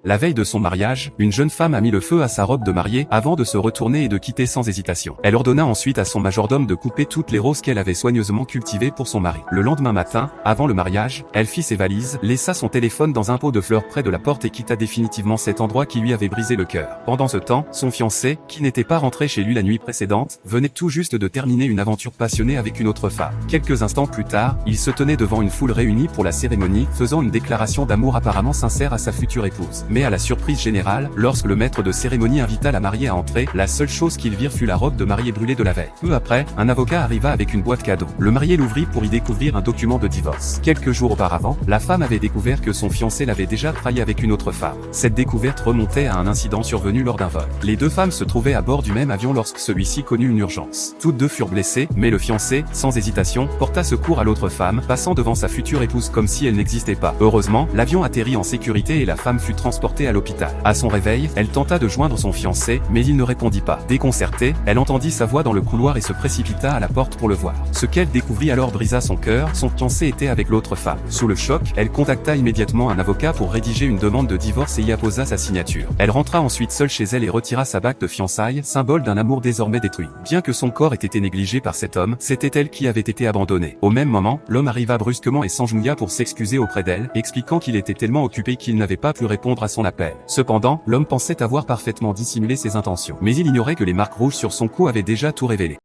La veille de son mariage, une jeune femme a mis le feu à sa robe de mariée avant de se retourner et de quitter sans hésitation. Elle ordonna ensuite à son majordome de couper toutes les roses qu'elle avait soigneusement cultivées pour son mari. Le lendemain matin, avant le mariage, elle fit ses valises, laissa son téléphone dans un pot de fleurs près de la porte et quitta définitivement cet endroit qui lui avait brisé le cœur. Pendant ce temps, son fiancé, qui n'était pas rentré chez lui la nuit précédente, venait tout juste de terminer une aventure passionnée avec une autre femme. Quelques instants plus tard, il se tenait devant une foule réunie pour la cérémonie, faisant une déclaration d'amour apparemment sincère à sa future épouse. Mais à la surprise générale, lorsque le maître de cérémonie invita la mariée à entrer, la seule chose qu'ils virent fut la robe de mariée brûlée de la veille. Peu après, un avocat arriva avec une boîte cadeau. Le marié l'ouvrit pour y découvrir un document de divorce. Quelques jours auparavant, la femme avait découvert que son fiancé l'avait déjà trahi avec une autre femme. Cette découverte remontait à un incident survenu lors d'un vol. Les deux femmes se trouvaient à bord du même avion lorsque celui-ci connut une urgence. Toutes deux furent blessées, mais le fiancé, sans hésitation, porta secours à l'autre femme, passant devant sa future épouse comme si elle n'existait pas. Heureusement, l'avion atterrit en sécurité et la femme fut transportée à l'hôpital. À son réveil, elle tenta de joindre son fiancé, mais il ne répondit pas. Déconcertée, elle entendit sa voix dans le couloir et se précipita à la porte pour le voir. Ce qu'elle découvrit alors brisa son cœur, son fiancé était avec l'autre femme. Sous le choc, elle contacta immédiatement un avocat pour rédiger une demande de divorce et y apposa sa signature. Elle rentra ensuite seule chez elle et retira sa bague de fiançailles, symbole d'un amour désormais détruit. Bien que son corps ait été négligé par cet homme, c'était elle qui avait été abandonnée. Au même moment, l'homme arriva brusquement et s'engenouilla pour s'excuser auprès d'elle, expliquant qu'il était tellement occupé qu'il n'avait pas pu répondre à son appel. Cependant, l'homme pensait avoir parfaitement dissimulé ses intentions. Mais il ignorait que les marques rouges sur son cou avaient déjà tout révélé.